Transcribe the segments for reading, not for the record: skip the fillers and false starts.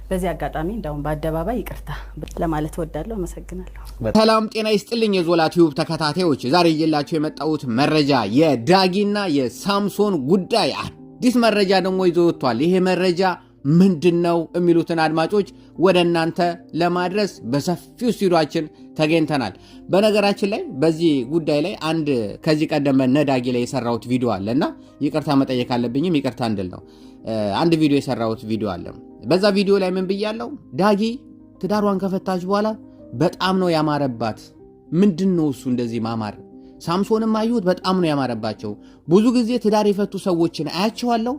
በዚህ አጋጣሚ እንደውም በአደባባይ ይቅርታ ለማለት ወዳለሁ። አመሰግናለሁ። ሰላም ጤና ይስጥልኝ የዞላ ቲዩብ ተከታታዮች፣ ዛሬ ይዤላችሁ የመጣሁት መረጃ የዳጊና የሳምሶን ጉዳይ አዲስ መረጃ ደግሞ ይዞ ወጥቷል። ይሄ መረጃ ምንድነው የሚሉትን አድማጮች ወደ እናንተ ለማድረስ በሰፊው ስቱዲዮአችን ተገኝተናል። በነገራችን ላይ በዚህ ጉዳይ ላይ አንድ ከዚህ ቀደም ነዳጊ ላይ የሰራሁት ቪዲዮ አለና ይቅርታ መጠየቅ አለብኝም ይቅርታ እንድል ነው። አንድ ቪዲዮ የሰራሁት ቪዲዮ አለ። በዛ ቪዲዮ ላይ ምን ብያለሁ? ዳጊ ትዳሯን ከፈታች በኋላ በጣም ነው ያማረባት። ምንድነው እሱ እንደዚህ ማማር? ሳምሶንም አዩት በጣም ነው ያማረባቸው። ብዙ ጊዜ ትዳር የፈቱ ሰዎችን አያቸዋለሁ።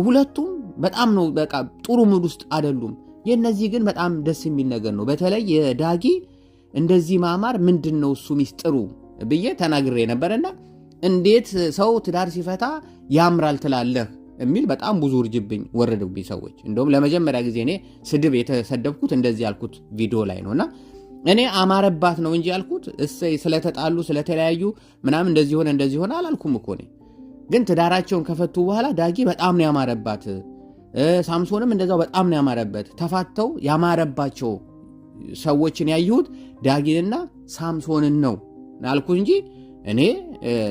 ሁለቱም በጣም ነው በቃ ጥሩ ሙድ ውስጥ አይደሉም። የነዚህ ግን በጣም ደስ የሚል ነገር ነው። በተለይ የዳጊ እንደዚህ ማማር ምንድነው እሱ ሚስጥሩ ብዬ ተናግሬ ነበርና እንዴት ሰው ትዳር ሲፈታ ያምራል ትላለህ የሚል በጣም ብዙ ውርጅብኝ ወረደብኝ ሰዎች። እንደውም ለመጀመሪያ ጊዜ እኔ ስድብ የተሰደብኩት እንደዚህ ያልኩት ቪዲዮ ላይ ነውና እኔ አማረባት ነው እንጂ ያልኩት እሰይ ስለተጣሉ ስለተለያዩ ምናምን እንደዚህ ሆነ አላልኩም እኮ እኔ። ግን ትዳራቸውን ከፈቱ በኋላ ዳጊ በጣም ነው ያማረባት፣ ሳምሶንም እንደዛው በጣም ነው ያማረበት። ተፋተው ያማረባቸው ሰዎችን ያዩት ዳጊንና ሳምሶንን ነው አልኩ እንጂ እኔ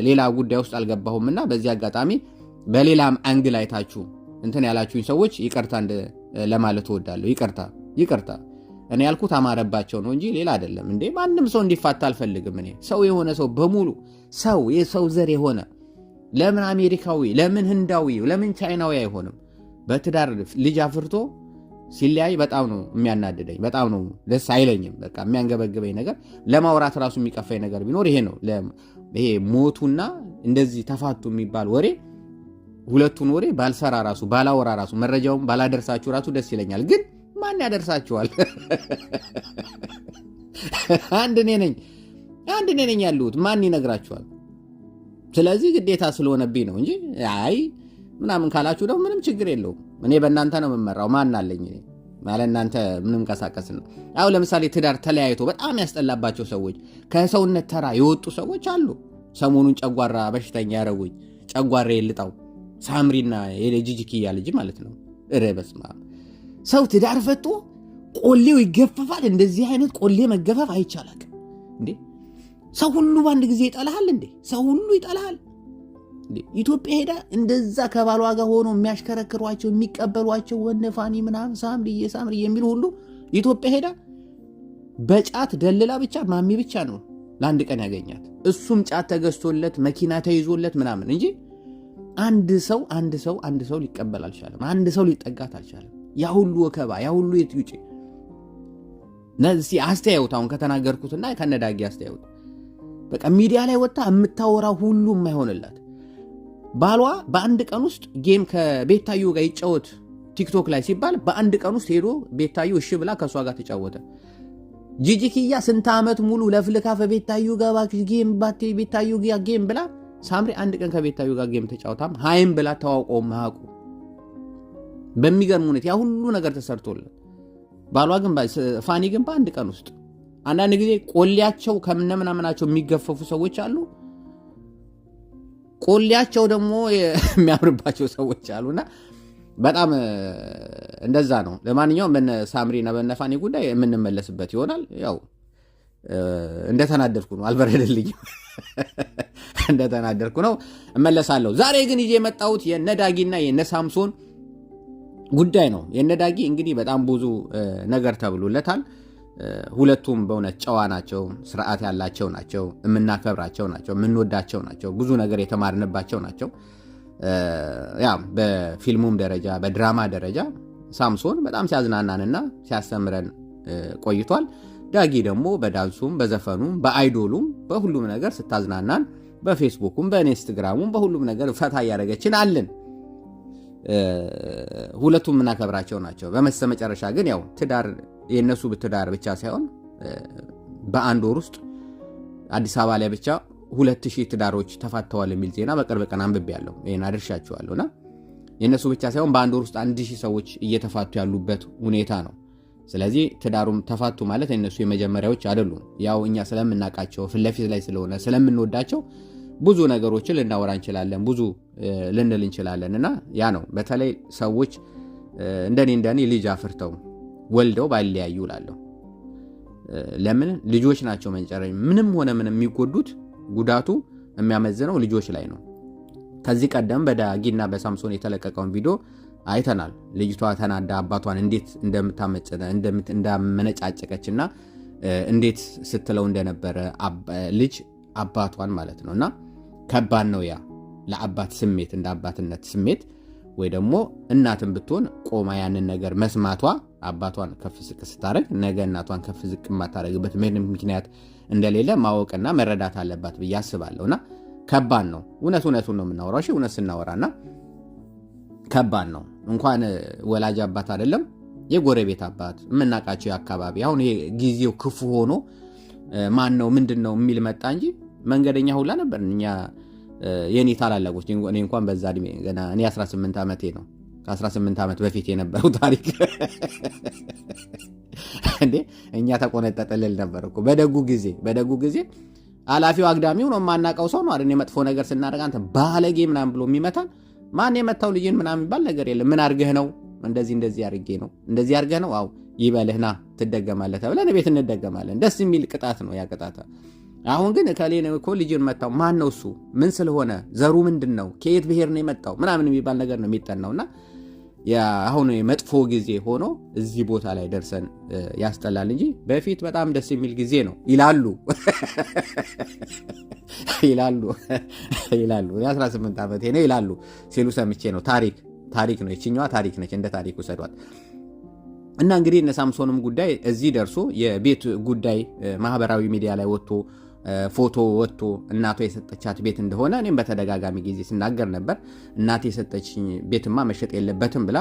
ሌላ ጉዳይ ውስጥ አልገባሁምና በዚህ አጋጣሚ በሌላም አንግል አይታችሁ እንትን ያላችሁኝ ሰዎች ይቅርታ ለማለት እወዳለሁ። ይቅርታ እኔ ያልኩት አማረባቸው ነው እንጂ ሌላ አይደለም። እንዴ ማንም ሰው እንዲፋታ አልፈልግም። እኔ ሰው የሆነ ሰው በሙሉ ሰው የሰው ዘር የሆነ ለምን አሜሪካዊ፣ ለምን ህንዳዊ፣ ለምን ቻይናዊ አይሆንም? በትዳር ልጅ አፍርቶ ሲለያይ በጣም ነው የሚያናድደኝ፣ በጣም ነው ደስ አይለኝም። በቃ የሚያንገበግበኝ ነገር ለማውራት ራሱ የሚቀፋኝ ነገር ቢኖር ይሄ ነው። ይሄ ሞቱና እንደዚህ ተፋቱ የሚባል ወሬ ሁለቱን ወሬ ባልሰራ ራሱ ባላወራ ራሱ መረጃውን ባላደርሳችሁ ራሱ ደስ ይለኛል። ግን ማን ያደርሳችኋል? አንድ እኔ ነኝ ያሉት ማን ይነግራችኋል? ስለዚህ ግዴታ ስለሆነብኝ ነው እንጂ አይ ምናምን ካላችሁ ደግሞ ምንም ችግር የለውም። እኔ በእናንተ ነው የምመራው። ማን አለኝ ማለት እናንተ ምንም ቀሳቀስ ነው። አሁን ለምሳሌ ትዳር ተለያይቶ በጣም ያስጠላባቸው ሰዎች፣ ከሰውነት ተራ የወጡ ሰዎች አሉ። ሰሞኑን ጨጓራ በሽተኛ ያረጉኝ ጨጓራ የልጣው ሳምሪና የጂጂኪያ ልጅ ማለት ነው። በስመ አብ ሰው ትዳር ፈቶ ቆሌው ይገፈፋል። እንደዚህ አይነት ቆሌ መገፈፍ አይቻላል እንዴ? ሰው ሁሉ በአንድ ጊዜ ይጠላሃል እንዴ? ሰው ሁሉ ይጠላሃል እንዴ? ኢትዮጵያ ሄዳ እንደዛ ከባሏ ጋር ሆኖ የሚያሽከረክሯቸው የሚቀበሏቸው ወነፋኒ ምናምን ሳምሪ የሚሉ ሁሉ ኢትዮጵያ ሄዳ በጫት ደልላ ብቻ ማሚ ብቻ ነው ለአንድ ቀን ያገኛት። እሱም ጫት ተገዝቶለት መኪና ተይዞለት ምናምን እንጂ አንድ ሰው ሊቀበል አልቻለም። አንድ ሰው ሊጠጋት አልቻለም። ያ ሁሉ ወከባ፣ ያ ሁሉ የትዩጭ ነዚህ አስተያዩት። አሁን ከተናገርኩትና ከነዳጊ አስተያዩት። በቃ ሚዲያ ላይ ወጣ የምታወራው ሁሉ የማይሆንላት ባሏ በአንድ ቀን ውስጥ ጌም ከቤታዩ ጋር ይጫወት ቲክቶክ ላይ ሲባል በአንድ ቀን ውስጥ ሄዶ ቤታዩ እሺ ብላ ከሷ ጋር ተጫወተ። ጂጂኪያ ስንት ዓመት ሙሉ ለፍልካ ከቤታዩ ጋር ጌም ባቴ ቤታዩ ጋር ጌም ብላ ሳምሪ አንድ ቀን ከቤታዩ ጋር ጌም ተጫውታም ሃይም ብላ ተዋውቀው ማቁ በሚገርም ሁኔታ ያ ሁሉ ነገር ተሰርቶለት ባሏ ግን ፋኒ ግን በአንድ ቀን ውስጥ አንዳንድ ጊዜ ቆሊያቸው ከምነምናምናቸው የሚገፈፉ ሰዎች አሉ። ቆሊያቸው ደግሞ የሚያምርባቸው ሰዎች አሉና በጣም እንደዛ ነው። ለማንኛውም በነ ሳምሪና በነ ፋኒ ጉዳይ የምንመለስበት ይሆናል። ያው እንደተናደርኩ ነው፣ አልበረደልኝም። እንደተናደርኩ ነው እመለሳለሁ። ዛሬ ግን ይዤ የመጣሁት የነዳጊና የነሳምሶን ጉዳይ ነው። የነዳጊ እንግዲህ በጣም ብዙ ነገር ተብሎለታል። ሁለቱም በእውነት ጨዋ ናቸው፣ ስርዓት ያላቸው ናቸው፣ የምናከብራቸው ናቸው፣ የምንወዳቸው ናቸው፣ ብዙ ነገር የተማርንባቸው ናቸው። ያ በፊልሙም ደረጃ በድራማ ደረጃ ሳምሶን በጣም ሲያዝናናንና ሲያስተምረን ቆይቷል። ዳጊ ደግሞ በዳንሱም በዘፈኑም በአይዶሉም በሁሉም ነገር ስታዝናናን በፌስቡኩም በኢንስታግራሙም በሁሉም ነገር ፈታ እያደረገችን አለን። ሁለቱም የምናከብራቸው ናቸው። በመጨረሻ ግን ያው ትዳር የነሱ ትዳር ብቻ ሳይሆን በአንድ ወር ውስጥ አዲስ አበባ ላይ ብቻ 2000 ትዳሮች ተፋተዋል የሚል ዜና በቅርብ ቀን አንብቤያለሁ። ይሄን አድርሻችኋለሁና የነሱ ብቻ ሳይሆን በአንድ ወር ውስጥ 1000 ሰዎች እየተፋቱ ያሉበት ሁኔታ ነው። ስለዚህ ትዳሩም ተፋቱ ማለት እነሱ የመጀመሪያዎች አይደሉም። ያው እኛ ስለምናቃቸው ፍለፊት ላይ ስለሆነ ስለምንወዳቸው ብዙ ነገሮችን ልናወራ እንችላለን፣ ብዙ ልንል እንችላለንና ያ ነው። በተለይ ሰዎች እንደኔ ልጅ አፍርተው ወልደው ባይለያዩ እላለሁ። ለምን ልጆች ናቸው መንጨረኝ ምንም ሆነ ምንም የሚጎዱት ጉዳቱ የሚያመዝነው ልጆች ላይ ነው። ከዚህ ቀደም በዳጊና በሳምሶን የተለቀቀውን ቪዲዮ አይተናል። ልጅቷ ተናዳ አባቷን እንዴት እንዳመነጫጨቀችና እንዴት ስትለው እንደነበረ ልጅ አባቷን ማለት ነውና ከባድ ነው ያ ለአባት ስሜት እንደ አባትነት ስሜት ወይ ደግሞ እናትን ብትሆን ቆማ ያንን ነገር መስማቷ አባቷን ከፍ ዝቅ ስታረግ ነገ እናቷን ከፍ ዝቅ ማታረግበት ምንም ምክንያት እንደሌለ ማወቅና መረዳት አለባት ብዬ አስባለሁና ከባድ ነው። እውነቱን ነው የምናወራው። እሺ እውነት ስናወራና ከባድ ነው። እንኳን ወላጅ አባት አይደለም የጎረቤት አባት የምናቃቸው አካባቢ አሁን ይሄ ጊዜው ክፉ ሆኖ ማን ነው ምንድነው የሚል መጣ እንጂ መንገደኛ ሁላ ነበር። እኛ የኔ ታላላቆች እኔ እንኳን በዛ እድሜ ገና እኔ 18 ዓመቴ ነው። ከ18 ዓመት በፊት የነበረው ታሪክ እንዴ እኛ ተቆነጠጠልል ነበር እኮ በደጉ ጊዜ አላፊው አግዳሚው ነው ማናቀው ሰው ነው አይደል? መጥፎ ነገር ስናደርግ አንተ ባለጌ ምናምን ብሎ የሚመታን ማን የመታው ልጅን ምናምን ይባል ነገር የለም። ምን አርገህ ነው እንደዚህ አርጌ ነው እንደዚህ አርገህ ነው አው ይበልህና ትደገማለህ ተብለን ቤት እንደገማለን። ደስ የሚል ቅጣት ነው ያ ቅጣት። አሁን ግን ከሌነ እኮ ልጅን መታው ማን ነው እሱ ምን ስለሆነ ዘሩ ምንድነው ከየት ብሄር ነው የመጣው ምናምን የሚባል ነገር ነው የሚጠናውና ያ አሁን መጥፎ ጊዜ ሆኖ እዚህ ቦታ ላይ ደርሰን ያስጠላል እንጂ በፊት በጣም ደስ የሚል ጊዜ ነው ይላሉ። እኔ 18 ዓመቴ ነው ይላሉ ሲሉ ሰምቼ ነው። ታሪክ ነው የችኛዋ ታሪክ ነች። እንደ ታሪክ ወሰዷት እና እንግዲህ እነ ሳምሶንም ጉዳይ እዚህ ደርሶ የቤት ጉዳይ ማህበራዊ ሚዲያ ላይ ወጥቶ ፎቶ ወጥቶ እናቷ የሰጠቻት ቤት እንደሆነ እኔም በተደጋጋሚ ጊዜ ስናገር ነበር። እናቴ የሰጠችኝ ቤትማ መሸጥ የለበትም ብላ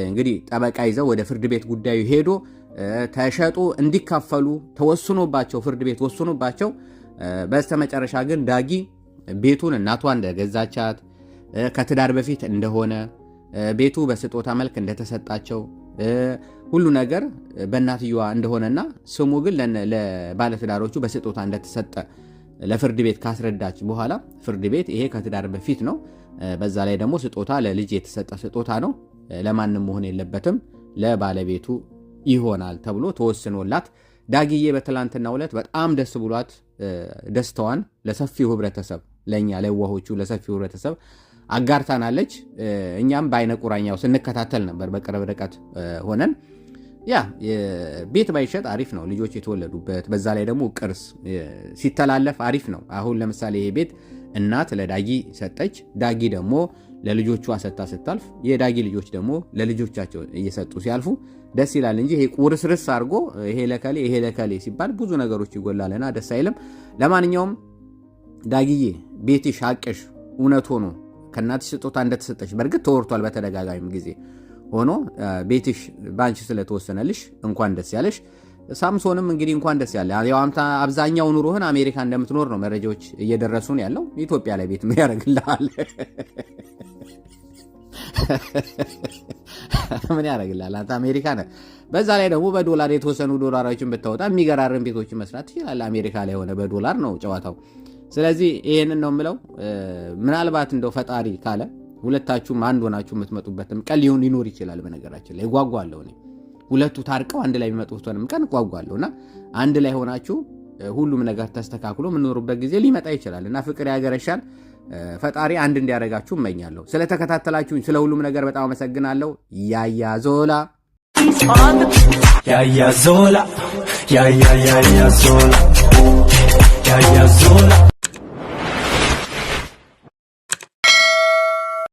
እንግዲህ ጠበቃ ይዘው ወደ ፍርድ ቤት ጉዳዩ ሄዶ ተሸጦ እንዲካፈሉ ተወስኖባቸው ፍርድ ቤት ወስኖባቸው በስተመጨረሻ ግን ዳጊ ቤቱን እናቷ እንደገዛቻት ከትዳር በፊት እንደሆነ ቤቱ በስጦታ መልክ እንደተሰጣቸው ሁሉ ነገር በእናትየዋ እንደሆነና ስሙ ግን ለባለትዳሮቹ በስጦታ እንደተሰጠ ለፍርድ ቤት ካስረዳች በኋላ ፍርድ ቤት ይሄ ከትዳር በፊት ነው፣ በዛ ላይ ደግሞ ስጦታ ለልጅ የተሰጠ ስጦታ ነው፣ ለማንም መሆን የለበትም ለባለቤቱ ይሆናል ተብሎ ተወስኖላት ዳጊዬ በትላንትናው ዕለት በጣም ደስ ብሏት ደስታዋን ለሰፊው ህብረተሰብ ለኛ ለዋሆቹ ለሰፊው ህብረተሰብ አጋርታናለች። እኛም በአይነ ቁራኛው ስንከታተል ነበር በቅርብ ርቀት ሆነን። ያ ቤት ባይሸጥ አሪፍ ነው፣ ልጆች የተወለዱበት በዛ ላይ ደግሞ ቅርስ ሲተላለፍ አሪፍ ነው። አሁን ለምሳሌ ይሄ ቤት እናት ለዳጊ ሰጠች፣ ዳጊ ደግሞ ለልጆቹ አሰጣ ስታልፍ የዳጊ ልጆች ደግሞ ለልጆቻቸው እየሰጡ ሲያልፉ ደስ ይላል እንጂ ይሄ ቁርስርስ አድርጎ ይሄ ለከሌ ሲባል ብዙ ነገሮች ይጎላልና ደስ አይልም። ለማንኛውም ዳጊዬ ቤትሽ አቅሽ እውነት ሆኖ ከእናትሽ ስጦታ እንደተሰጠች በእርግጥ ተወርቷል በተደጋጋሚ ጊዜ ሆኖ ቤትሽ ባንቺ ስለተወሰነልሽ እንኳን ደስ ያለሽ። ሳምሶንም እንግዲህ እንኳን ደስ ያለ። ያው አንተ አብዛኛው ኑሮህን አሜሪካ እንደምትኖር ነው መረጃዎች እየደረሱን ያለው። ኢትዮጵያ ላይ ቤት ምን ያደርግልሃል? ምን ያደርግልሃል? አንተ አሜሪካ ነህ። በዛ ላይ ደግሞ በዶላር የተወሰኑ ዶላሮችን ብታወጣ የሚገራርም ቤቶችን መስራት ትችላለህ። አሜሪካ ላይ ሆነ በዶላር ነው ጨዋታው። ስለዚህ ይሄንን ነው የምለው። ምናልባት እንደው ፈጣሪ ካለ ሁለታችሁም አንድ ሆናችሁ የምትመጡበትም ቀን ሊኖር ይችላል። በነገራችን ላይ ጓጓለሁ እኔ ሁለቱ ታርቀው አንድ ላይ የሚመጡበትም ቀን ጓጓለሁና አንድ ላይ ሆናችሁ ሁሉም ነገር ተስተካክሎ የምንኖርበት ጊዜ ሊመጣ ይችላል እና ፍቅር ያገረሻል። ፈጣሪ አንድ እንዲያደርጋችሁ እመኛለሁ። ስለተከታተላችሁኝ ስለ ሁሉም ነገር በጣም አመሰግናለሁ። ያያ ዞላ